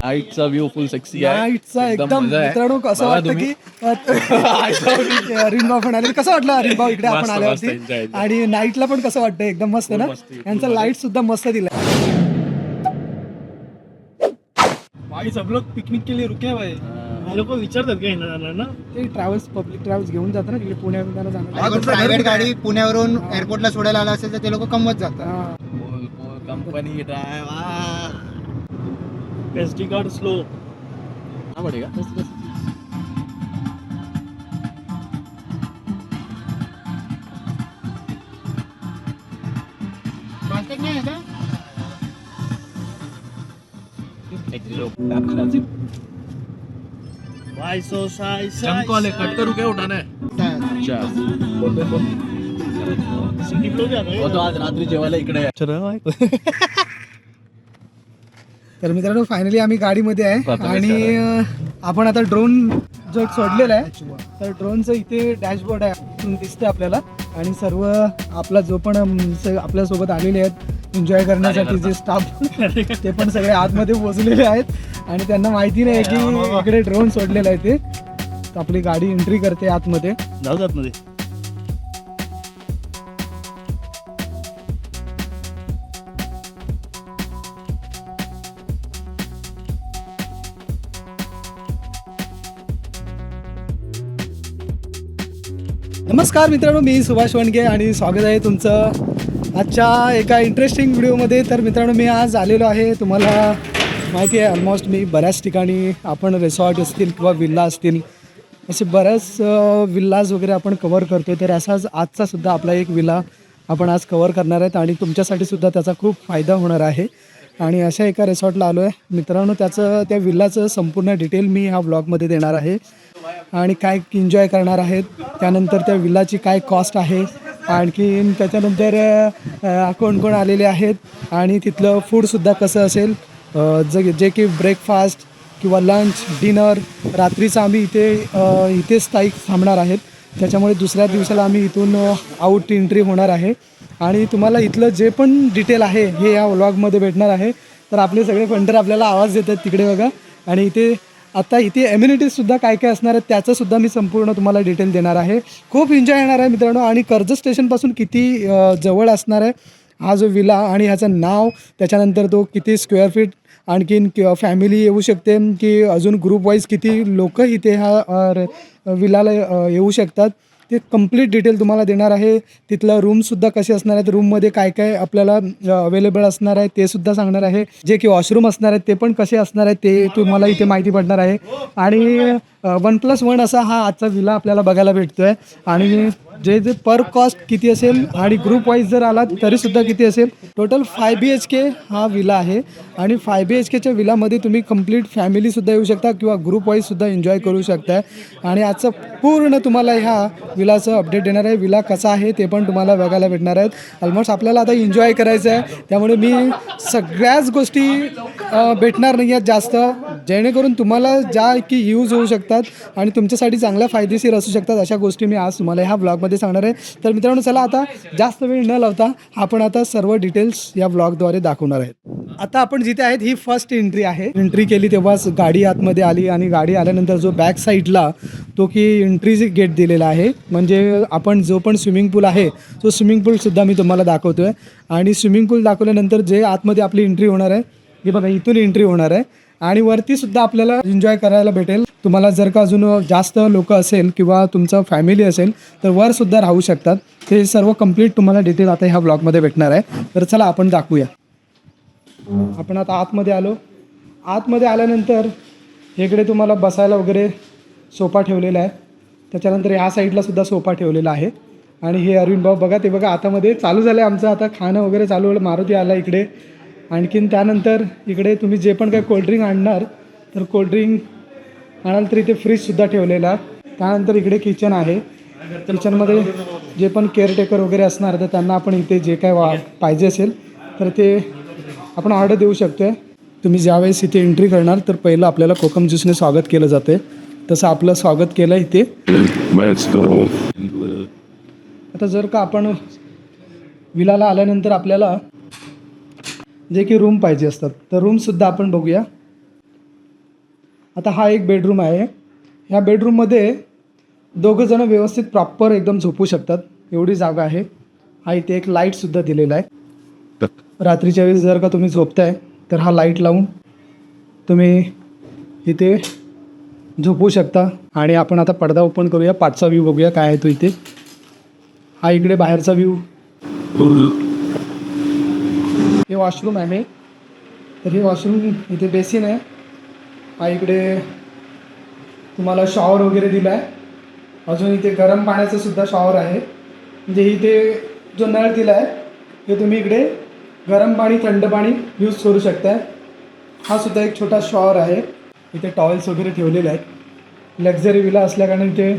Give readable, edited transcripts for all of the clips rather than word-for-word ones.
नाईटचा view फुल sexy आहे. नाईटचा एकदम मजा आहे. मित्रांनो कसं बघा वाटतं तुम्ही. की अरिनभाव पण आले. कसं वाटलं अरिनभाव इकडे आपण मस्त, आल्यावरती enjoy. आणि नाईटला पण कसं वाटतं एकदम मस्त ना. यांचा लाईट सुद्धा मस्त दिला. भाई सब लोग पिकनिक के लिए रुके हैं भाई. लोक विचारतात का येणार जाणार ना. ते ट्रॅव्हल्स पब्लिक ट्रॅव्हल्स घेऊन जातात ना तिकडे पुण्याला जाणार. प्रायव्हेट गाडी पुण्यावरून एअरपोर्टला सोडायला आला असेल तर ते लोक कमवत जातात. Company drive SD card slow. हा पडेगा. भाई सो साई कॉल है, कट करू क्या उठाना है. अच्छा सिटी फ्लो जाणार. वो तो आज रात्री जेवायला इकडे आहे. तर मित्रांनो फायनली आम्ही गाडीमध्ये आहे आणि आपण आता ड्रोन जो एक सोडलेला आहे तर ड्रोनचं इथे डॅशबोर्ड आहे दिसते आपल्याला आणि सर्व आपला जो पण आपल्यासोबत आलेले आहेत एन्जॉय करण्यासाठी जे स्टाफ ते पण सगळे आतमध्ये पोचलेले आहेत आणि त्यांना माहिती नाही की इकडे ड्रोन सोडलेला आहे ते. तर आपली गाडी एंट्री करते आतमध्ये. जाऊ जात मध्ये. नमस्कार मित्रांनो, मी सुभाष वणगे आणि स्वागत आहे तुमचं आजच्या एका इंटरेस्टिंग व्हिडिओमध्ये. तर मित्रांनो मी आज आलेलो आहे, तुम्हाला माहिती आहे ऑलमोस्ट मी बऱ्याच ठिकाणी आपण रिसॉर्ट असतील किंवा विल्ला असतील असे बऱ्याच विल्लाज वगैरे आपण कवर करतो. तर असाच आजचा सुद्धा आपला एक विल्ला आपण आज कवर करणार आहेत आणि तुमच्यासाठी सुद्धा त्याचा खूप फायदा होणार आहे. आणि अशा एका रिसॉर्टला आलो आहे मित्रांनो. त्या विल्लाचं संपूर्ण डिटेल मी ह्या व्लॉगमध्ये देणार आहे आणि काय एन्जॉय करणार आहेत, त्यानंतर त्या विल्लाची काय कॉस्ट आहे, आणखीन त्याच्यानंतर कोण कोण आलेले आहेत आणि तिथलं फूडसुद्धा कसं असेल, जे की ब्रेकफास्ट किंवा लंच डिनर रात्रीचं आम्ही इथे स्थायिक थांबणार आहेत. त्याच्यामुळे दुसऱ्या दिवसाला आम्ही इथून आउट एंट्री होणार आहे आणि तुम्हाला इथलं जे पण डिटेल आहे हे या व्लॉगमध्ये भेटणार आहे. तर आपले सगळे फंटर आपल्याला आवाज देतात तिकडे बघा. आणि इथे एम्युनिटीजसुद्धा काय काय असणार आहेत त्याचंसुद्धा मी संपूर्ण तुम्हाला डिटेल देणार आहे. खूप एन्जॉय येणार आहे मित्रांनो. आणि कर्जत स्टेशनपासून किती जवळ असणार आहे हा जो विला आणि ह्याचं नाव, त्याच्यानंतर तो किती स्क्वेअर फीट, आणखीन फॅमिली येऊ शकते की अजून ग्रुप वाईज किती लोक इथे ह्या विलाला येऊ शकतात ते कंप्लीट डिटेल तुम्हाला देणार आहे. तिथलं रूमसुद्धा कसे असणार आहेत, रूममध्ये काय काय आपल्याला अवेलेबल असणार आहे ते सुद्धा सांगणार आहे. जे की वॉशरूम असणार आहेत ते पण कसे असणार आहेत ते तुम्हाला इथे माहिती पडणार आहे. आणि 1+1 असा हा आजचा विला आपल्याला बघायला भेटतो आहे. आणि जे पर कॉस्ट किती असेल आणि ग्रुप वाईज जर आला तरीसुद्धा किती असेल. टोटल 5 BHK हा विला आहे आणि 5 BHKच्या विलामध्ये तुम्ही कंप्लीट फॅमिलीसुद्धा येऊ शकता किंवा ग्रुप वाईजसुद्धा एन्जॉय करू शकता. आणि आजचं पूर्ण तुम्हाला ह्या विलाचं अपडेट देणार आहे. विला कसा आहे ते पण तुम्हाला बघायला भेटणार आहेत. ऑलमोस्ट आपल्याला आता एन्जॉय करायचं आहे, त्यामुळे मी सगळ्याच गोष्टी भेटणार नाही आहेत जास्त, जेणेकरून तुम्हाला ज्या की यूज होऊ शकतात आणि तुमच्यासाठी चांगल्या फायदेशीर असू शकतात अशा गोष्टी मी आज तुम्हाला ह्या ब्लॉगमध्ये सांगणार आहे. तर मित्रांनो चला आता जास्त वेळ न लावता आपण आता सर्व डिटेल्स या ब्लॉगद्वारे दाखवणार आहेत. आता आपण जिथे आहेत ही फर्स्ट एंट्री आहे. एंट्री केली तेव्हाच गाडी आतमध्ये आली आणि गाडी आल्यानंतर जो बॅक साईडला तो की एंट्री गेट दिलेला आहे. म्हणजे आपण जो पण स्विमिंग पूल आहे तो स्विमिंग पूलसुद्धा मी तुम्हाला दाखवतो आहे. आणि स्विमिंग पूल दाखवल्यानंतर जे आतमध्ये आपली एंट्री होणार आहे हे बघा इथून एंट्री होणार आहे. आणि वरतीसुद्धा आपल्याला एन्जॉय करायला भेटेल. तुम्हाला जर का अजून जास्त लोक असेल किंवा तुमचं फॅमिली असेल तर वरसुद्धा राहू शकतात. ते सर्व कंप्लीट तुम्हाला डिटेल आता ह्या ब्लॉगमध्ये भेटणार आहे. तर चला आपण दाखवूया. आपण आता आतमध्ये आलो. आतमध्ये आल्यानंतर इकडे तुम्हाला बसायला वगैरे सोफा ठेवलेला आहे. त्याच्यानंतर ह्या साईडलासुद्धा सोफा ठेवलेला आहे. आणि हे अरविंद भाऊ बघा ते बघा आतामध्ये चालू झालं आहे आमचं आता खाणं वगैरे चालू झालं. मारुती आला इकडे. आणखीन त्यानंतर इकडे तुम्ही जे पण काही कोल्ड्रिंक आणणार तर कोल्ड्रिंक आणाल तरी ते फ्रीजसुद्धा ठेवलेला. त्यानंतर इकडे किचन आहे. किचनमध्ये जे पण केअरटेकर वगैरे असणार तर त्यांना आपण इथे जे काय पाहिजे असेल तर ते आपण ऑर्डर देऊ शकतो आहे. तुम्ही ज्यावेळेस इथे एंट्री करणार तर पहिलं आपल्याला कोकम ज्यूसने स्वागत केलं जाते. तसं आपलं स्वागत केलं इथे. आता जर का आपण विलाला आल्यानंतर आपल्याला जे की रूम पाहिजे असतात तर रूमसुद्धा आपण बघूया. आता हा एक बेडरूम आहे. ह्या बेडरूममध्ये दोघंजणं व्यवस्थित प्रॉपर एकदम झोपू शकतात एवढी जागा आहे. हा इथे एक लाईटसुद्धा दिलेला आहे. रात्रीच्या वेळेस जर का तुम्ही झोपताय तर हा लाईट लावून तुम्ही इथे झोपू शकता. आणि आपण आता पडदा ओपन करूया, पाठचा व्ह्यू बघूया काय आहे तो इथे. हा इकडे बाहेरचा व्ह्यू. हे वॉशरूम आहे. तर हे वॉशरूम इथे बेसिन आहे. हा इकडे तुम्हाला शॉवर वगैरे दिला आहे. अजून इथे गरम पाण्याचं सुद्धा शॉवर आहे. म्हणजे इथे जो नळ दिला आहे ते तुम्ही इकडे गरम पाणी थंड पाणी यूज करू शकताय. हा सुद्धा एक छोटा शॉवर आहे. इथे टॉवेल्स वगैरे ठेवलेले आहेत. लक्झरी विला असल्याकारणे इथे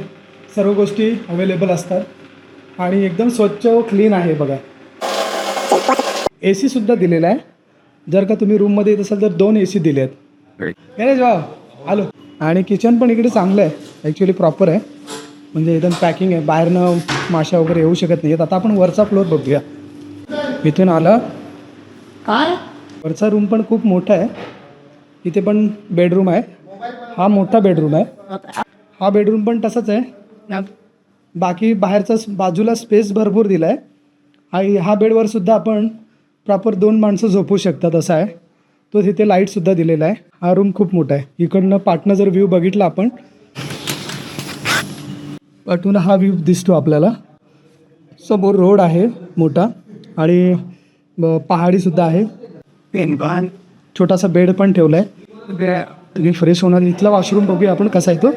सर्व गोष्टी अवेलेबल असतात आणि एकदम स्वच्छ व क्लीन आहे बघा. AC सुद्धा दिलेला आहे. जर का तुम्ही रूममध्ये येत असाल तर 2 AC दिले आहेत. गणेश भाऊ आलो. आणि किचन पण इकडे चांगलं आहे, ॲक्च्युली प्रॉपर आहे. म्हणजे एकदम पॅकिंग आहे, बाहेरनं माशा वगैरे येऊ शकत नाही आहेत. आता आपण वरचा फ्लोअर बघूया. इथून आला काय, वरचा रूम पण खूप मोठा आहे. इथे पण बेडरूम आहे. हा मोठा बेडरूम आहे. हा बेडरूम पण तसाच आहे. बाकी बाहेरचा बाजूला स्पेस भरपूर दिला आहे. हा बेडवर सुद्धा आपण प्रॉपर 2 माणसं झोपू शकतात असा आहे तो. तिथे लाईटसुद्धा दिलेला आहे. हा रूम खूप मोठा आहे. इकडनं पाटनं जर व्ह्यू बघितला आपण, पाठून हा व्ह्यू दिसतो आपल्याला. समोर रोड आहे मोठा आणि पहाडीसुद्धा आहे. छोटासा बेड पण ठेवला आहे. तुम्ही फ्रेश होणार. इथला वॉशरूम बघूया आपण कसा आहे तो.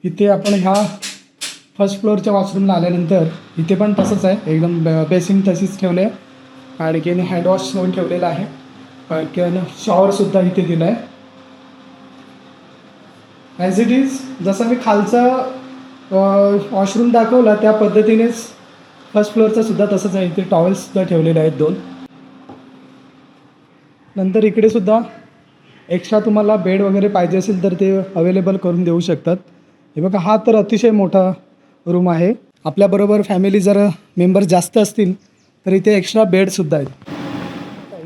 इथे आपण ह्या फर्स्ट फ्लोअरच्या वॉशरूमला आल्यानंतर इथे पण तसंच आहे, एकदम बेसिंग तशीच ठेवलं आहे. आणि की हँडवॉश म्हणून ठेवलेला आहे. किंवा शॉवरसुद्धा इथे दिला आहे. ॲज इट इज जसं मी खालचा वॉशरूम दाखवला त्या पद्धतीनेच फर्स्ट फ्लोअरचा सुद्धा तसंच आहे. इथे टॉवेल्ससुद्धा ठेवलेले आहेत 2. नंतर इकडे सुद्धा एक्स्ट्रा तुम्हाला बेड वगैरे पाहिजे असेल तर ते अवेलेबल करून देऊ शकतात. हे बघा, हा तर अतिशय मोठा रूम आहे. आपल्याबरोबर फॅमिली जर मेंबर जास्त असतील तर इथे एक्स्ट्रा बेडसुद्धा आहेत.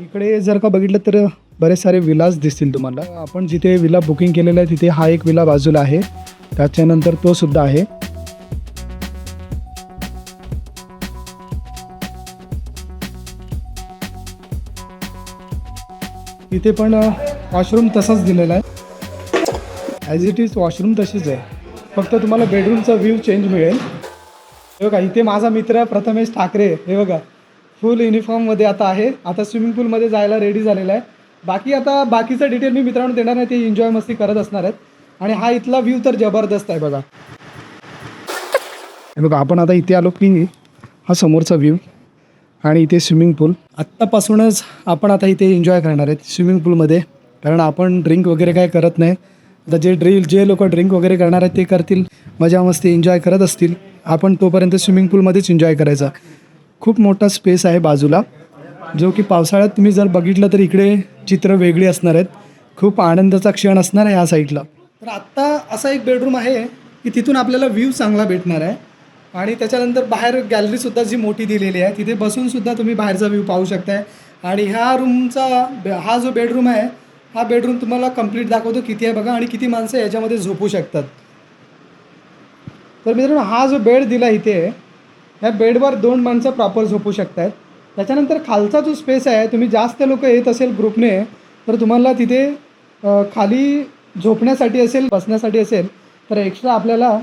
इकडे जर का बघितलं तर बरेच सारे विलाज दिसतील तुम्हाला. आपण जिथे विला बुकिंग केलेला आहे तिथे हा एक विला बाजूला आहे. त्याच्यानंतर तो सुद्धा आहे. इथे पण वॉशरूम तसाच दिलेला आहे. ॲज इट इज वॉशरूम तशीच आहे, फक्त तुम्हाला बेडरूमचा व्ह्यू चेंज मिळेल. हे बघा, इथे माझा मित्र प्रथमेश ठाकरे हे बघा फुल युनिफॉर्ममध्ये आता आहे. आता स्विमिंग पूलमध्ये जायला रेडी झालेला आहे. बाकी आता बाकीचं डिटेल मी मित्रांनो देणार नाही, ते एन्जॉय मस्ती करत असणार आहेत. आणि हा इथला व्ह्यू तर जबरदस्त आहे बघा. हे बघा, आपण आता इथे आलो की हा समोरचा व्ह्यू आणि इथे स्विमिंग पूल. आत्तापासूनच आपण आता इथे एन्जॉय करणार आहेत स्विमिंग पूलमध्ये, कारण आपण ड्रिंक वगैरे काय करत नाही. आता जे लोक ड्रिंक वगैरे करणार आहेत ते करतील, मजा मस्ती एन्जॉय करत असतील. आपण तोपर्यंत स्विमिंग पूलमध्येच एन्जॉय करायचा. खूप मोठा स्पेस आहे बाजूला, जो की पावसाळ्यात तुम्ही जर बघितलं तर इकडे चित्र वेगळी असणार आहेत. खूप आनंदाचा क्षण असणार आहे ह्या साईडला. तर आत्ता असा एक बेडरूम आहे की तिथून आपल्याला व्ह्यू चांगला भेटणार आहे. आणि त्याच्यानंतर बाहेर गॅलरीसुद्धा जी मोठी दिलेली आहे तिथे बसूनसुद्धा तुम्ही बाहेरचा व्ह्यू पाहू शकताय. आणि ह्या रूमचा हा जो बेडरूम आहे हा बेडरूम तुम्हाला कंप्लीट दाखवतो किती आहे बघा आणि किती माणसं याच्यामध्ये झोपू शकतात. तर मित्रांनो, हा जो बेड दिला इथे, ह्या बेडवर 2 माणसं प्रॉपर झोपू शकतात. त्याच्यानंतर खालचा जो स्पेस आहे, तुम्ही जास्त लोक येत असेल ग्रुपने तर तुम्हाला तिथे खाली झोपण्यासाठी असेल, बसण्यासाठी असेल तर एक्स्ट्रा आपल्याला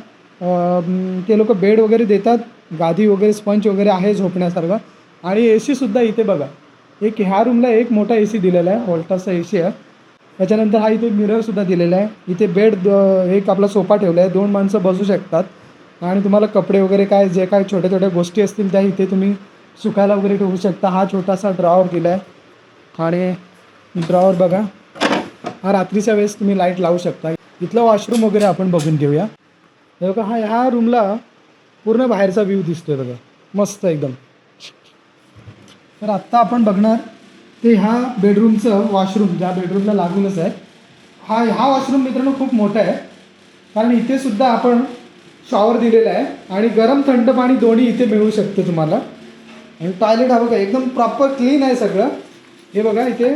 ते लोक बेड वगैरे देतात. गादी वगैरे स्पंच वगैरे आहे झोपण्यासारखं. आणि AC सुद्धा इथे बघा, एक ह्या रूमला एक मोठा AC दिलेला आहे, व्होल्टासचा AC आहे. त्याच्यानंतर हा इथे मिररसुद्धा दिलेला आहे. इथे बेड एक आपला सोफा ठेवला आहे, 2 माणसं बसू शकतात. आणि तुम्हाला कपडे वगैरे काय जे काय छोट्या छोट्या गोष्टी असतील त्या इथे तुम्ही सुकायला वगैरे ठेवू शकता. हा छोटासा ड्रॉवर दिला आहे. आणि ड्रॉवर बघा, हा रात्रीच्या वेळेस तुम्ही लाईट लावू शकता. इथलं वॉशरूम वगैरे आपण बघून घेऊया. हे बघा, ह्या रूमला पूर्ण बाहेरचा व्ह्यू दिसतोय बघा, मस्त एकदम. तर आत्ता आपण बघणार ते ह्या बेडरूमचं वॉशरूम, ज्या बेडरूमला लागूनच आहे. हा वॉशरूम मित्रांनो खूप मोठा आहे, कारण इथे सुद्धा आपण शॉवर दिलेला आहे आणि गरम थंड पाणी दोन्ही इथे मिळू शकते तुम्हाला. आणि टॉयलेट हा बघा एकदम प्रॉपर क्लीन आहे सगळं. हे बघा, इथे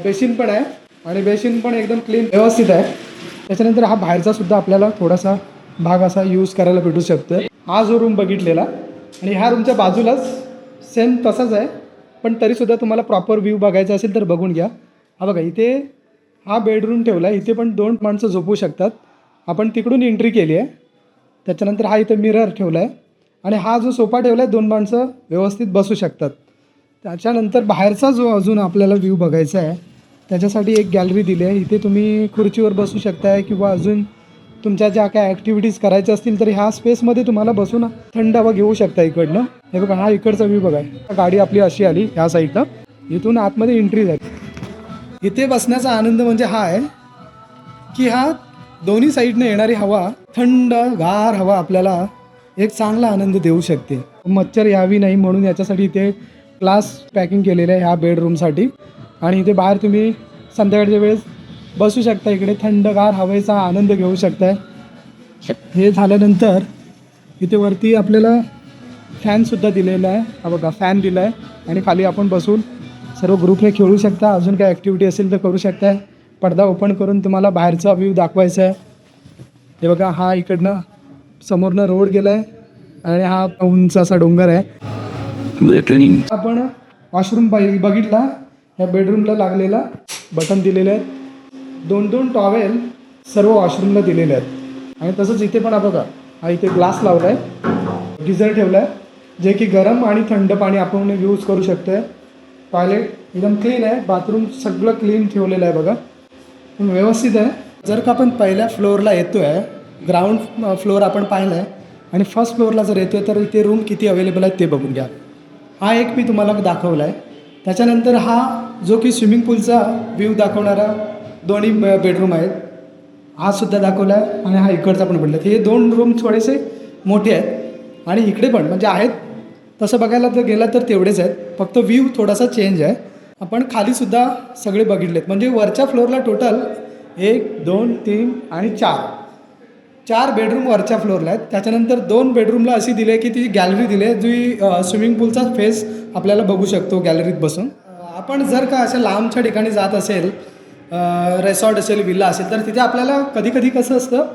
बेसिन पण आहे आणि बेसिन पण एकदम क्लीन व्यवस्थित आहे. त्याच्यानंतर हा बाहेरचा सुद्धा आपल्याला थोडासा भाग असा यूज करायला भेटू शकतो. हा जो रूम बघितलेला आणि ह्या रूमच्या बाजूलाच सेम तसाच आहे, पण तरीसुद्धा तुम्हाला प्रॉपर व्ह्यू बघायचा असेल तर बघून घ्या. हा बघा इथे हा बेडरूम ठेवला आहे, इथे पण 2 माणसं झोपू शकतात. आपण तिकडून एंट्री केली आहे. त्याच्यानंतर हा इथे मिरर ठेवला आहे आणि हा जो सोफा ठेवला आहे 2 माणसं व्यवस्थित बसू शकतात. त्याच्यानंतर बाहेरचा जो अजून आपल्याला व्ह्यू बघायचा आहे त्याच्यासाठी एक गॅलरी दिली आहे. इथे तुम्ही खुर्चीवर बसू शकताय किंवा अजून तुमच्या ज्या काय ॲक्टिव्हिटीज करायच्या असतील तर ह्या स्पेसमध्ये तुम्हाला बसून थंड हवा घेऊ शकता इकडनं. हे बघा हा इकडचा व्ह्यू बघा. गाडी आपली अशी आली ह्या साईडनं, इथून आतमध्ये एंट्री झाली. इथे बसण्याचा आनंद म्हणजे हा आहे की हा दोन्ही साईडनं येणारी हवा, थंड गार हवा आपल्याला एक चांगला आनंद देऊ शकते. मच्छर यावी नाही म्हणून याच्यासाठी इथे ग्लास पॅकिंग केलेलं आहे ह्या बेडरूमसाठी. आणि इथे बाहेर तुम्ही संध्याकाळच्या वेळेस बसू शकता, इकडे थंडगार हवेचा आनंद घेऊ शकताय. हे झाल्यानंतर इथे वरती आपल्याला फॅनसुद्धा दिलेला आहे. हा बघा फॅन दिला आहे आणि खाली आपण बसून सर्व ग्रुपने खेळू शकता. अजून काय ॲक्टिव्हिटी असेल तर करू शकता. पडदा ओपन करून तुम्हाला बाहेरचा व्ह्यू दाखवायचा आहे. हे बघा हा इकडनं समोरनं रोड गेला आहे आणि हा उंच असा डोंगर आहे. आपण वॉशरूम बघितला, ह्या बेडरूमला लागलेला बटन दिलेले आहेत. 2 टॉवेल सर्व वॉशरूमला दिलेले आहेत. आणि तसंच इथे पण बघा हा इथे ग्लास लावला आहे, गिझर ठेवला आहे जे की गरम आणि थंड पाणी आपण यूज करू शकतो आहे. टॉयलेट एकदम क्लीन आहे, बाथरूम सगळं क्लीन ठेवलेलं आहे बघा, पण व्यवस्थित आहे. जर का आपण पहिल्या फ्लोअरला येतो आहे, ग्राउंड फ्लोअर आपण पाहिलं आहे आणि फर्स्ट फ्लोअरला जर येतो आहे तर इथे रूम किती अवेलेबल आहेत ते बघून घ्या. हा एक मी तुम्हाला दाखवला आहे. त्याच्यानंतर हा जो की स्विमिंग पूलचा व्ह्यू दाखवणारा दोन्ही बेडरूम आहेत हा सुद्धा दाखवला आहे आणि हा इकडचा पण पडला. हे 2 रूम थोडेसे मोठे आहेत आणि इकडे पण म्हणजे आहेत तसं बघायला तर गेला तर तेवढेच आहेत, फक्त व्ह्यू थोडासा चेंज आहे. आपण खालीसुद्धा सगळे बघितलेत, म्हणजे वरच्या फ्लोअरला टोटल 1 2 3 आणि 4 बेडरूम वरच्या फ्लोअरला आहेत. त्याच्यानंतर 2 बेडरूमला अशी दिली आहे की ती गॅलरी दिली आहे जी स्विमिंग पूलचा फेस आपल्याला बघू शकतो गॅलरीत बसून. आपण जर का अशा लांबच्या ठिकाणी जात असेल, रेसॉर्ट असेल, विल्ला असेल, तर तिथे आपल्याला कधी कधी कसं असतं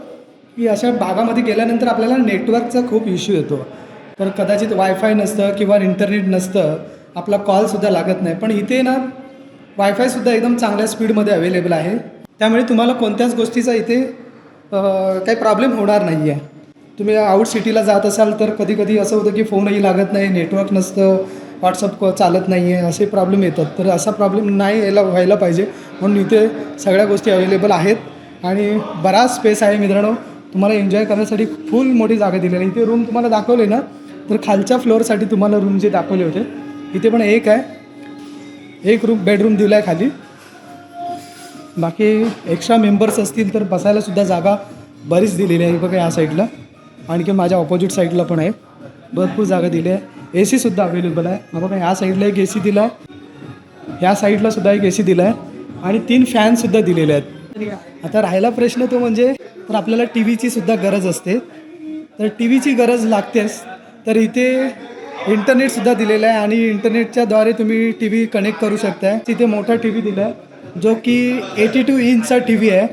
की अशा भागामध्ये गेल्यानंतर आपल्याला नेटवर्कचा खूप इश्यू येतो. तर कदाचित वायफाय नसतं किंवा इंटरनेट नसतं, आपला कॉलसुद्धा लागत नाही. पण इथे ना वायफायसुद्धा एकदम चांगल्या स्पीडमध्ये अवेलेबल आहे. त्यामुळे तुम्हाला कोणत्याच गोष्टीचा इथे काही प्रॉब्लेम होणार नाही आहे. तुम्ही आउट सिटीला जात असाल तर कधी कधी असं होतं की फोनही लागत नाही, नेटवर्क नसतं, व्हॉट्सअप चालत नाही आहे, असे प्रॉब्लेम येतात. तर असा प्रॉब्लेम नाही व्हायला पाहिजे म्हणून इथे सगळ्या गोष्टी अवेलेबल आहेत आणि बराच स्पेस आहे मित्रांनो. तुम्हाला एन्जॉय करण्यासाठी फुल मोठी जागा दिलेली आहे. इथे रूम तुम्हाला दाखवले ना, तर खालच्या फ्लोअरसाठी तुम्हाला रूम जे दाखवले होते इथे पण एक आहे, एक रूम बेडरूम दिला आहे खाली. बाकी एक्स्ट्रा मेंबर्स असतील तर बसायलासुद्धा जागा बरीच दिलेली आहे. बघा या साईडला, आणखी माझ्या ऑपोजिट साईडला पण आहे, भरपूर जागा दिली आहे. AC सुद्धा अवेलेबल आहे. बघा ह्या साईडला एक AC दिला आहे, ह्या साईडला सुद्धा एक AC दिला आहे आणि 3 फॅनसुद्धा दिलेले आहेत. आता राहिला प्रश्न तो म्हणजे तर आपल्याला TV सुद्धा गरज असते, तर TV गरज लागतेच. तर इथे इंटरनेटसुद्धा दिलेलं आहे आणि इंटरनेटच्याद्वारे तुम्ही TV कनेक्ट करू शकताय. तिथे मोठा TV दिला आहे जो की 82 इंचचा TV आहे.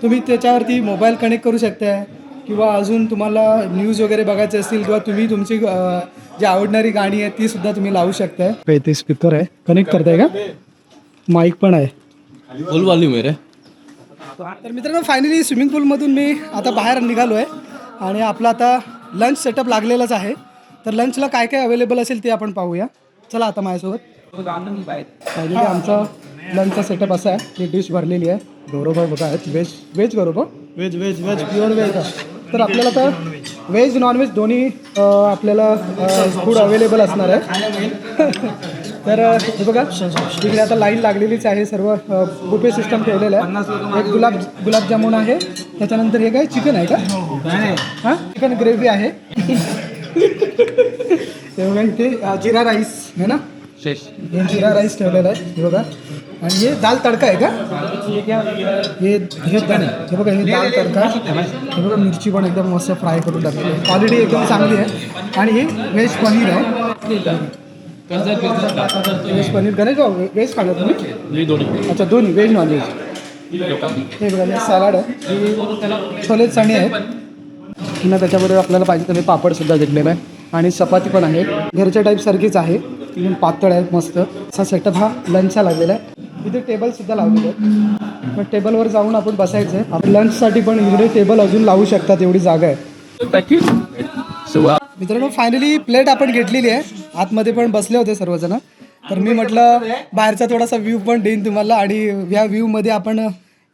तुम्ही त्याच्यावरती मोबाईल कनेक्ट करू शकताय किंवा अजून तुम्हाला न्यूज वगैरे बघायचे असतील किंवा तुम्ही तुमची जी आवडणारी गाणी आहे ती सुद्धा तुम्ही लावू शकताय. इथे स्पीकर आहे, कनेक्ट करताय का, माईक पण आहे, फुल वॉल्यूम आहे रे. तर मित्रांनो फायनली स्विमिंग पूलमधून मी आता बाहेर निघालो आहे आणि आपला आता लंच सेटअप लागलेलाच आहे. तर लंचला काय काय अवेलेबल असेल ते आपण पाहूया. चला आता माझ्यासोबत. फायनली आमचा लंचचा सेटअप असा आहे, ही डिश भरलेली आहे. गौरव बघा आहेत व्हेज गौरव, व्हेज प्युअर व्हेज आहे. तर आपल्याला आता व्हेज नॉनव्हेज दोन्ही आपल्याला फूड अवेलेबल असणार आहे. तर हे बघा तिकडे आता लाईन लागलेलीच आहे, सर्व बुफे सिस्टम ठेवलेलं आहे. एक गुलाबजामुन आहे, त्याच्यानंतर हे काय चिकन आहे का, हां चिकन ग्रेव्ही आहे. ते बघा इथे जिरा राईस आहे ना, हे जिरा राईस ठेवलेला आहे. हे बघा, आणि हे दाल तडका आहे का, हे बघा हे दाल तडका. हे बघा मिरची पण एकदम मस्त फ्राय करून टाकली, क्वालिटी एकदम चांगली आहे. आणि हे व्हेज पनीर आहे. व्हेज पनीर गणेश व्हेज खाल्लं तुम्ही? अच्छा दोन्ही व्हेज नॉन व्हेज. हे बघा सॅलाड आहे, ही छोले चणे आहेत पुन्हा त्याच्याबरोबर आपल्याला पाहिजे तर मी पापडसुद्धा घेतलेला आहे आणि चपाती पण आहे. घरच्या टाईपसारखीच आहे, एकदम पातळ आहे मस्त. असा सेटअप हा लंचचा लागलेला आहे. इथे टेबलसुद्धा लावलेले आहेत, मग टेबलवर जाऊन आपण बसायचं आहे. आपण लंचसाठी पण इकडे टेबल अजून लावू शकतात एवढी जागा आहे. मित्रांनो फायनली प्लेट आपण घेतलेली आहे. आतमध्ये पण बसले होते सर्वजण, तर मी म्हटलं बाहेरचा थोडासा व्ह्यू पण देईन तुम्हाला आणि या व्ह्यूमध्ये आपण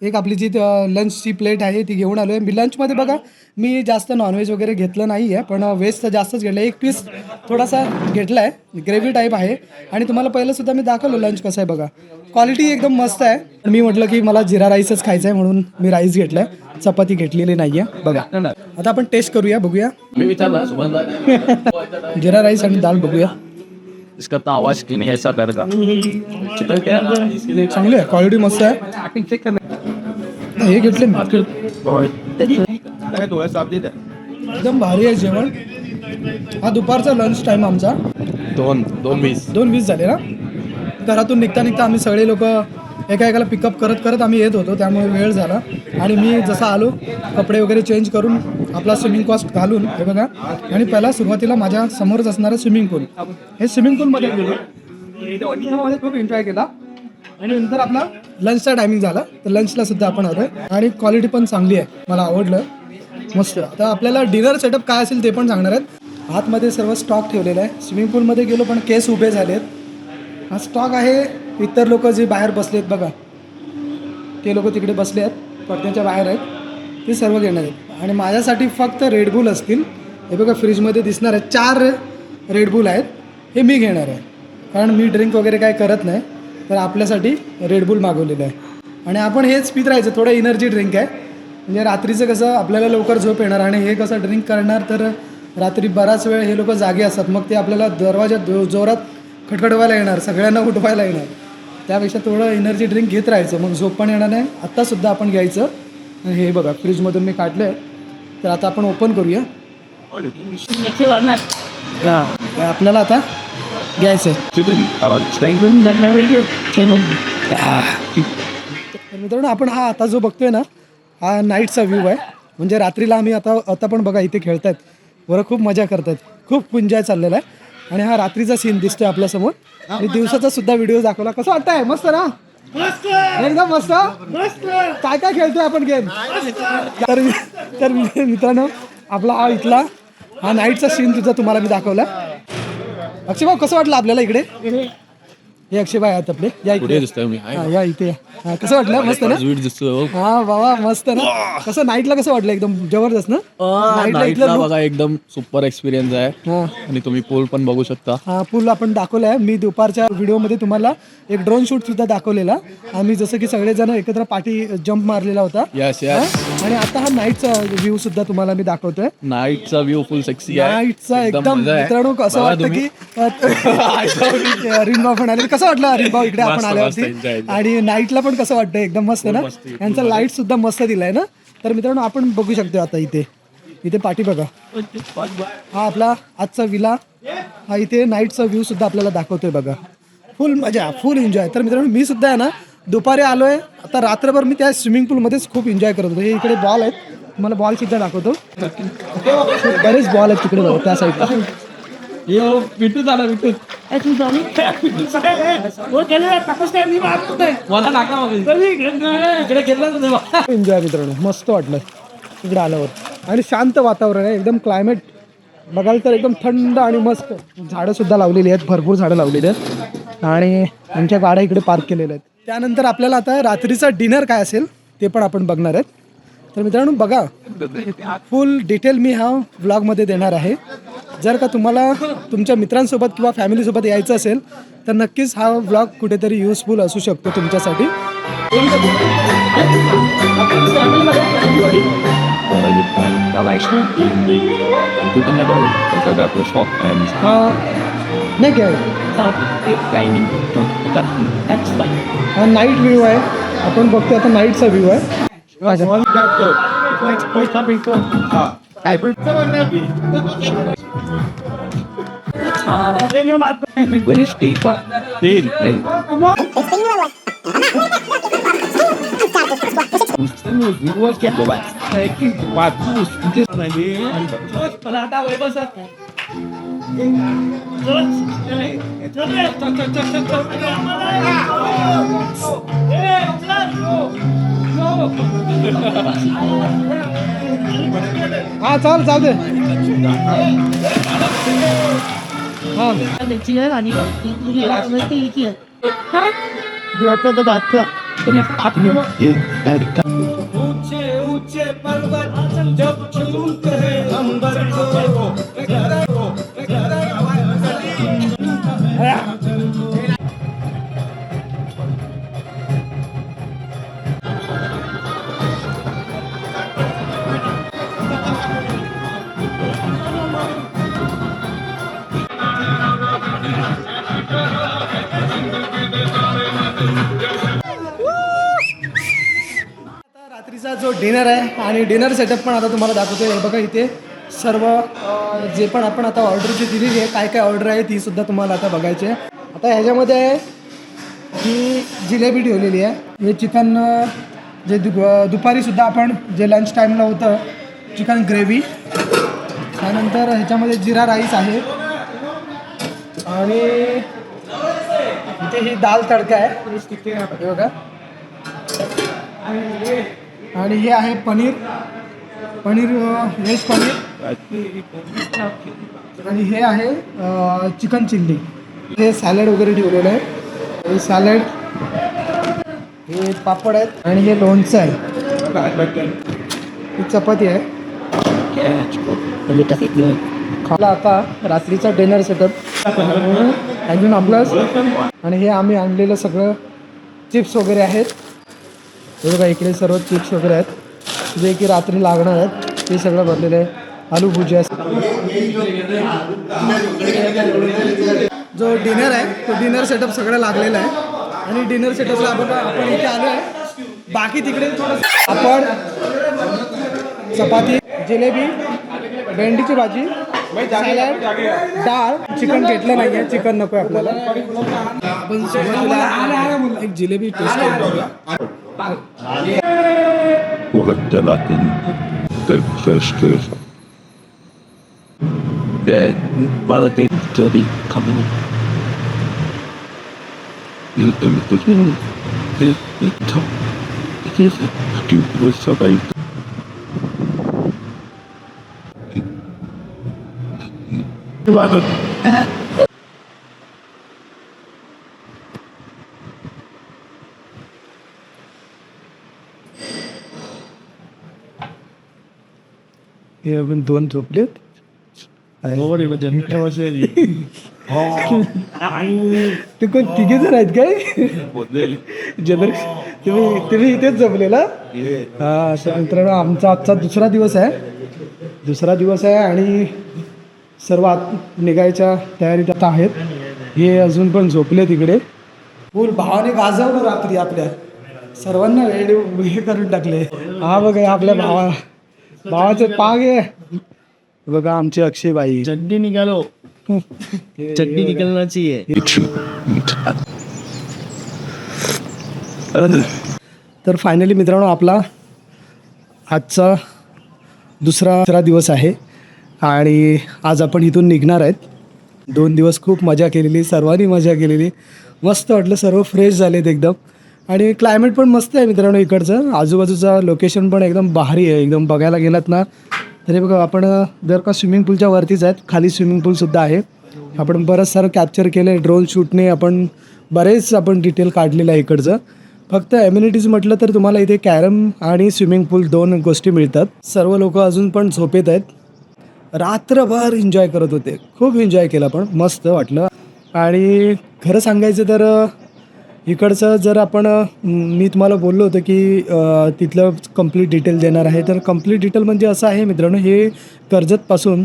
एक आपली जी लंचची प्लेट आहे ती घेऊन आलो आहे. मी लंचमध्ये बघा मी जास्त नॉनव्हेज वगैरे घेतलं नाही आहे, पण व्हेज तर जास्तच घेतलं आहे. एक पीस थोडासा घेतला आहे, ग्रेव्ही टाईप आहे. आणि तुम्हाला पहिलंसुद्धा मी दाखवलं लंच कसं आहे बघा, क्वालिटी एकदम मस्त आहे. मी म्हटलं की मला जिरा राईसच खायचा आहे म्हणून मी राईस घेतला आहे, चपाती घेतलेली नाही आहे. बघा आता आपण टेस्ट करूया, बघूया मी विचारला सुभाषला जिरा राईस आणि दाल बघूया. इसका तो आवाज की नहीं ऐसा करेगा चांगली आहे, क्वालिटी मस्त आहे. हे घेतले एकदम भारी आहे जेवण. हा दुपारचा लंच टाईम आमचा 2:20 झाले ना. घरातून निघता आम्ही सगळे लोक एका एकाला पिकअप करत आम्ही येत होतो, त्यामुळे वेळ झाला. आणि मी जसा आलो कपडे वगैरे चेंज करून आपला स्विमिंग कॉस्ट घालून हे बघा, आणि पहिला सुरुवातीला माझ्या समोरच असणारं स्विमिंग पूल, हे स्विमिंग पूलमध्ये गेलो, खूप एन्जॉय केला. आणि नंतर आपला लंचचा टायमिंग झाला, तर लंचला सुद्धा आपण आलोय आणि क्वालिटी पण चांगली आहे, मला आवडलं मस्त. आता आपल्याला डिनर सेटअप काय असेल ते पण सांगणार आहेत. आतमध्ये सर्व स्टॉक ठेवलेला आहे. स्विमिंग पूलमध्ये गेलो पण केस उभे झालेत. हा स्टॉक आहे. इतर लोक जे बाहेर बसलेत बघा, ते लोक तिकडे बसले आहेत, पडद्याच्या बाहेर आहेत, ते सर्व घेणार आहेत. आणि माझ्यासाठी फक्त रेडबुल असतील. हे बघा फ्रीजमध्ये दिसणार आहे 4 रेडबुल आहेत, हे मी घेणार आहे कारण मी ड्रिंक वगैरे काय करत नाही, तर आपल्यासाठी रेडबुल मागवलेलं आहे. आणि आपण हेच पित राहायचं, थोडं एनर्जी ड्रिंक आहे, म्हणजे रात्रीचं कसं आपल्याला लवकर झोप येणार. आणि हे कसं ड्रिंक करणार तर रात्री बराच वेळ हे लोक जागे असतात, मग ते आपल्याला दरवाजात जोरात खटखटवायला येणार, सगळ्यांना उठवायला येणार. त्यापेक्षा थोडं एनर्जी ड्रिंक घेत राहायचं, मग झोप पण येणार नाही. आत्तासुद्धा आपण घ्यायचं. हे बघा फ्रीजमधून मी काढलं आहे, तर आता आपण ओपन करूया. आपल्याला आता घ्यायचं आहे. मित्रांनो आपण हा आता जो बघतोय ना, हा नाईटचा व्ह्यू आहे. म्हणजे रात्रीला आम्ही आता पण बघा इथे खेळतायत, बरं खूप मजा करतायत, खूप एन्जॉय चाललेला आहे. आणि हा रात्रीचा सीन दिसतोय आपल्यासमोर. आणि दिवसाचा सुद्धा व्हिडिओ दाखवला. कसं वाटतंय? मस्त ना, एकदम मस्त. काय काय खेळतोय आपण गेम. तर मित्रांनो आपला हा इथला हा नाईटचा सीन तुझा तुम्हाला मी दाखवला. अक्षय भाऊ कसं वाटलं आपल्याला इकडे? हे अक्षय भाई आहेत आपले, या इकडे दिसतोय मी. या इथे. कसं वाटलं? मस्त ना. हा बाबा मस्त ना. कसं नाईटला कसं वाटलं? एकदम जबरदस्त ना. नाईटला बघा एकदम सुपर एक्सपिरियन्स आहे. आणि तुम्ही पूल पण बघू शकता. हा पूल आपण दाखवलाय. मी दुपारच्या व्हिडिओमध्ये तुम्हाला एक ड्रोन शूट सुद्धा दाखवलेला. आम्ही जसं की सगळेजण एकत्र पाठी जम्प मारलेला होता. यस. आणि आता हा नाईटचा व्ह्यू सुद्धा तुम्हाला मी दाखवतोय. नाईटचा व्ह्यू फुल सेक्सी आहे. नाईटचा एकदम मित्रांनो कसं वाटतं की रिंग पण आले. कसं वाटलं रिंबाव इकडे आपण आल्यावरती? आणि नाईटला पण कसं वाटतं? एकदम मस्त ना. यांचा लाईट सुद्धा मस्त दिलाय ना. तर मित्रांनो आपण बघू शकतो आता इथे पाठी बघा, हा आपला आजचा विला. हा इथे नाईटचा व्ह्यू सुद्धा आपल्याला दाखवतोय बघा. फुल मजा, फुल एन्जॉय. तर मित्रांनो मी सुद्धा आहे ना दुपारी आलोय. आता रात्रभर मी त्या स्विमिंग पूलमध्येच खूप एन्जॉय करत होतो. हे इकडे बॉल आहेत, तुम्हाला बॉल सुद्धा दाखवतो. बरेच बॉल आहेत तिकडे बघा त्या साईडला. विटू झाला विटू एन्जॉय मित्रांनो मस्त वाटलं इकडे आल्यावर. आणि शांत वातावरण आहे एकदम. क्लायमेट बघाल तर एकदम थंड आणि मस्त. झाडं सुद्धा लावलेली आहेत, भरपूर झाडं लावलेली आहेत. आणि आमच्या गाड्या इकडे पार्क केलेल्या आहेत. त्यानंतर आपल्याला आता रात्रीचा डिनर काय असेल ते पण आपण बघणार आहेत. तर मित्रांनो बघा फुल डिटेल मी हा व्लॉगमध्ये देणार आहे. जर का तुम्हाला तुमच्या मित्रांसोबत किंवा फॅमिलीसोबत यायचं असेल तर नक्कीच हा व्लॉग कुठेतरी युजफुल असू शकतो तुमच्यासाठी. नाही काय हा नाईट व्ह्यू आहे, आपण बघतो आता नाईटचा व्ह्यू आहे. हा चाल चाल दे हा रात्रीचा जो डिनर आहे आणि डिनर सेटअप पण आता तुम्हाला दाखवतो. हे बघा इथे सर्व जे पण आपण आता ऑर्डर जी दिलेली आहे, काय काय ऑर्डर आहे ती सुद्धा तुम्हाला आता बघायची आहे. आता ह्याच्यामध्ये आहे ही जिलेबी ठेवलेली आहे. हे चिकन जे दुपारीसुद्धा आपण जे लंच टाईमला होतं चिकन ग्रेव्ही. त्यानंतर ह्याच्यामध्ये जिरा राईस आहे आणि इथे ही दाल तडका आहे. हे बघा आणि हे आहे पनीर व्हेज पनीर आणि हे आहे चिकन चिल्ली. हे सॅलड वगैरे ठेवलेलं आहे. हे सॅलड, हे पापड आहेत आणि हे लोणचं आहे. ही चपाती आहे. खाला आता रात्रीचा डिनर सेटअप अजून आपलं आणि हे आम्ही आणलेलं सगळं चिप्स वगैरे आहेत. हे बघा इकडे सर्व चिप्स वगैरे आहेत जे की रात्री लागणार आहेत. ते सगळं भरलेलं आहे. आलू भुजिया. जो डिनर आहे तो डिनर सेटअप सगळं लागलेलं आहे आणि डिनर सेटअपला आपण इथे आलो आहे. बाकी तिकडे थोडं पापड, चपाती, जिलेबी, भेंडीची भाजी, सॅलड, डाळ. चिकन घेतलं नाही आहे, चिकन नको आहे आपल्याला. आपण सुरुवातीला एक जिलेबी टेस्ट करूया. हे आपण दोन झोपलेत. ते कोण तिघे जण आहेत काय? जबर तुम्ही इथेच जमलेला. हा असं मित्रांनो आमचा आजचा दुसरा दिवस आहे आणि सर्व आत निघायच्या तयारीत आता आहेत. हे अजून पण झोपले तिकडे. फुल भावाने गाजवलं रात्री आपल्या सर्वांना हे करून टाकले. हा बघा आपल्या भावाचे पाग आहे बघा. आमचे अक्षय बाई चड्डी निकालो, चड्डी निकलना चाहिए. तर फायनली मित्रांनो आपला आजचा दुसरा दिवस आहे आणि आज आपण इथून निघणार आहेत. 2 दिवस खूप मजा केलेली, सर्वांनी मजा केलेली. मस्त वाटलं, सर्व फ्रेश झालेत एकदम आणि क्लायमेट पण मस्त आहे मित्रांनो इकडचं. आजूबाजूचा लोकेशन पण एकदम भारी आहे. एकदम बघायला गेलात ना तरी बघा आपण जर का स्विमिंग पूलच्या वरतीच आहेत, खाली स्विमिंग पूलसुद्धा आहे. आपण बरंच सारं कॅप्चर केलं आहे ड्रोन शूटने. आपण डिटेल काढलेलं आहे इकडचं. फक्त ॲम्युनिटीज म्हटलं तर तुम्हाला इथे कॅरम आणि स्विमिंग पूल 2 गोष्टी मिळतात. सर्व लोक अजून पण झोपेत आहेत. रात्रभर एन्जॉय करत होते, खूप एन्जॉय केला, पण मस्त वाटलं. आणि खरं सांगायचं तर इकडचं जर आपण मी तुम्हाला बोललो होतं की तिथलं कंप्लीट डिटेल देणार आहे. तर कंप्लीट डिटेल म्हणजे असं आहे मित्रांनो, हे कर्जतपासून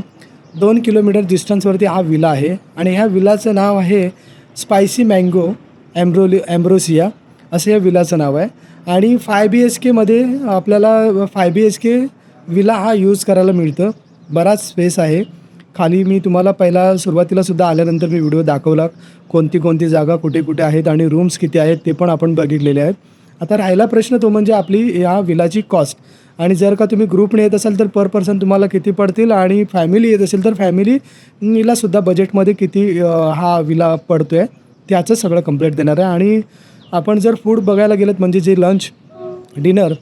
2 किलोमीटर डिस्टन्सवरती हा विला आहे आणि ह्या विलाचं नाव आहे स्पायसी मँगो ॲम्ब्रोसिया असं या विलाचं नाव आहे. आणि 5 BHK मध्ये आपल्याला 5 BHK विला हा यूज करायला मिळतं. बराच स्पेस आहे. खाली मी तुम्हाला पहिला सुरुवातीला सुद्धा आल्यानंतर मी व्हिडिओ दाखवला कोणती कोणती जागा कुठे कुठे आहेत आणि रूम्स किती आहेत ते पण आपण बघितलेले आहेत. आता राहिला प्रश्न तो म्हणजे आपली या विलाची कॉस्ट. आणि जर का तुम्ही ग्रुपने येत असाल तर पर पर्सन तुम्हाला किती पडतील आणि फॅमिली येत असेल तर फॅमिलीलासुद्धा बजेटमध्ये किती हा विला पडतो आहे त्याचं सगळं कंप्लीट देणार आहे. आणि आपण जर फूड बघायला गेलं म्हणजे जे लंच डिनर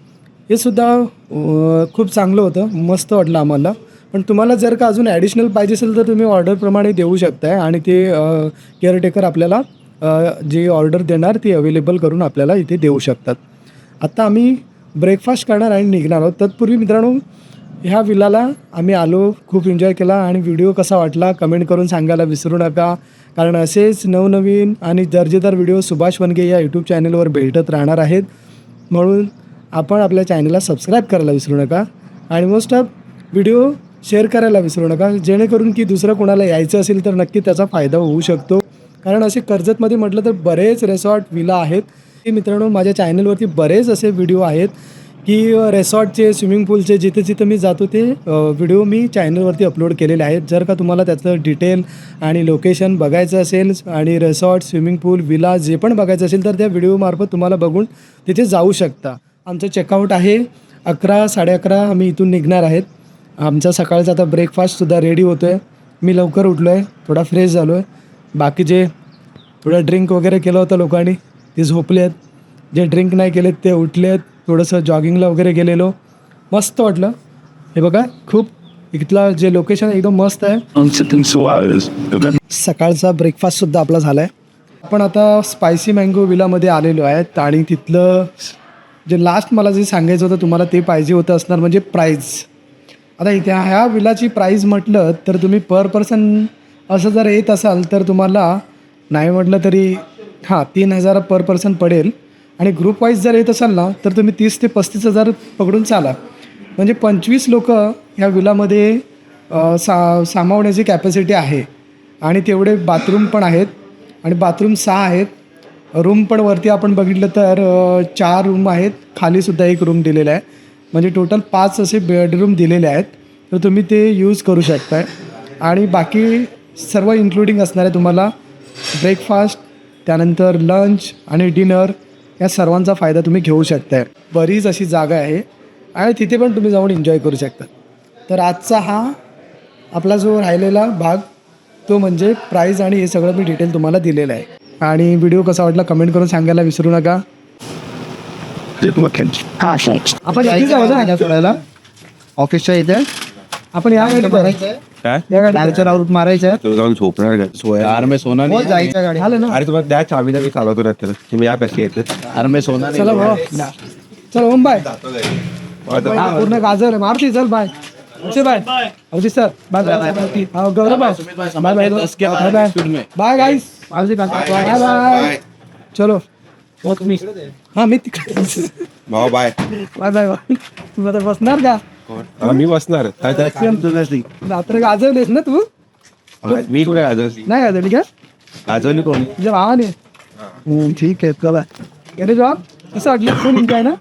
हे सुद्धा खूप चांगलं होतं, मस्त वाटलं आम्हाला. पण तुम्हाला जर का अजून ॲडिशनल पाहिजे असेल तर तुम्ही ऑर्डरप्रमाणे देऊ शकताय आणि ते केअरटेकर आपल्याला जी ऑर्डर देणार ती अवेलेबल करून आपल्याला इथे देऊ शकतात. आत्ता आम्ही ब्रेकफास्ट करणार आणि निघणार आहोत. तत्पूर्वी मित्रांनो ह्या विलाला आम्ही आलो, खूप एन्जॉय केला आणि व्हिडिओ कसा वाटला कमेंट करून सांगायला विसरू नका. कारण असेच नवनवीन आणि दर्जेदार व्हिडिओ सुभाष वनगे या यूट्यूब चॅनलवर भेटत राहणार आहेत. म्हणून आपण आपल्या चॅनलला सबस्क्राईब करायला विसरू नका आणि मोस्ट ऑफ व्हिडिओ शेअर करायला विसरू नका, जेणेकरून की दुसरं कोणाला यायचं असेल तर नक्की त्याचा फायदा होऊ शकतो. कारण असे कर्जतमध्ये म्हटलं तर बरेच रिसॉर्ट विला आहेत. की मित्रांनो माझ्या चॅनलवरती बरेच असे व्हिडिओ आहेत की रिसॉर्टचे स्विमिंग पूलचे जिथे जिथे मी जातो ते व्हिडिओ मी चॅनलवरती अपलोड केलेले आहेत. जर का तुम्हाला त्याचं डिटेल आणि लोकेशन बघायचं असेल आणि रिसॉर्ट स्विमिंग पूल विला जे पण बघायचं असेल तर त्या व्हिडिओमार्फत तुम्हाला बघून तिथे जाऊ शकता. आमचं चेकआउट आहे 11 साडे11 आम्ही इथून निघणार आहेत. आमचा सकाळचा आता ब्रेकफास्टसुद्धा रेडी होतो आहे. मी लवकर उठलो आहे, थोडा फ्रेश झालो आहे. बाकी जे थोडं ड्रिंक वगैरे केलं होतं लोकांनी ते झोपले आहेत, जे ड्रिंक नाही केलेत ते उठले आहेत. थोडंसं जॉगिंगला वगैरे गेलेलो, मस्त वाटलं. हे बघा खूप इथला जे लोकेशन एकदम मस्त आहे. सकाळचा ब्रेकफास्टसुद्धा आपला झाला आहे. आपण आता स्पायसी मँगो विलामध्ये आलेलो आहेत आणि तिथलं जे लास्ट मला जे सांगायचं होतं तुम्हाला ते पाहिजे होतं असणार म्हणजे प्राईज. आता इथे ह्या विलाची प्राईज म्हटलं तर तुम्ही पर पर्सन असं जर येत असाल तर तुम्हाला नाही म्हटलं तरी 3,000 पर पर्सन पडेल. आणि ग्रुप वाईज जर येत असाल ना तर तुम्ही 30 ते 35,000 पकडून चाला. म्हणजे 25 लोक ह्या विलामध्ये सामावण्याची कॅपॅसिटी आहे. आणि तेवढे बाथरूम पण आहेत आणि बाथरूम 6 आहेत. रूम पण वरती आपण बघितलं तर 4 रूम आहेत, खालीसुद्धा 1 रूम दिलेला आहे. म्हणजे टोटल 5 असे बेडरूम दिलेले आहेत. तर तुम्ही ते यूज करू शकताय. आणि बाकी सर्व इन्क्लुडिंग असणार आहे तुम्हाला ब्रेकफास्ट, त्यानंतर लंच आणि डिनर या सर्वांचा फायदा तुम्ही घेऊ शकताय. बरीच अशी जागा आहे आणि तिथे पण तुम्ही जाऊन एन्जॉय करू शकता. तर आजचा हा आपला जो राहिलेला भाग तो म्हणजे प्राईज आणि हे सगळं मी डिटेल तुम्हाला दिलेलं आहे. आणि व्हिडिओ कसा वाटला कमेंट करून सांगायला विसरू नका. आपण इथे जाऊ ना सोडायला ऑफिसच्या इथे आपण या गाडीत भरायचं काय या गाडीचं राऊट मारायचं तो जाऊन झोपणार का? सोया यार मैं सोना नहीं. जायचं गाडी झालं ना. अरे तुम्हाला द्या चावीला मी चालवतो ना त्याला तुम्ही या पैसे येते यार मैं सोना नहीं. चला भाऊ चल ओम बाय. पूर्ण गाजर आहे मारती. चल बाय अक्षय बाय अवजी sir bye bye. Gaurav bye bye bye bye bye bye guys. Bye bye. चलो हां मी तिकडे भाऊ बाय बाय बाय बाय. तू आता बसणार का? मी बसणार रात्र गाजवलेस ना तू? मी कुठे गाजवली नाही गाजवली का? गाजवली कोण तुझ्या भावाने. ठीक आहे चला अरे जॉब कसं वाटलं कोण काय ना.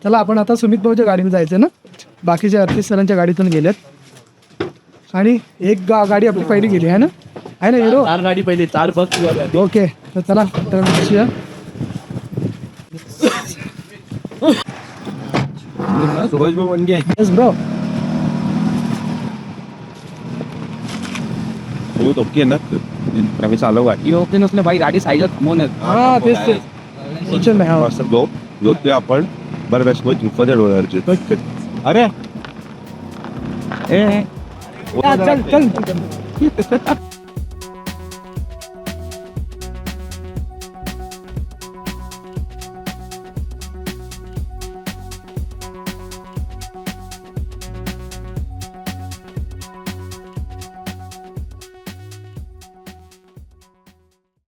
चला आपण आता सुमित भाऊच्या गाडीने जायचं ना. बाकीच्या 38 सरांच्या गाडीतून गेल्यात आणि एक गाडी आपली पहिली गेली आहे ना हिरो. 4 गाडी पहिले 4 बस. ओके तर चला तर बसूया. सुभाष भाऊ वनगे येस ब्रो. तू तोकी आहे ना आम्ही चालव गाडी ओके नसले भाई गाडी साईडला थांबवून हां तेच चल नाही हा. असं गो जोते आपण बरं बेस्ट $3,000 अरे चल चल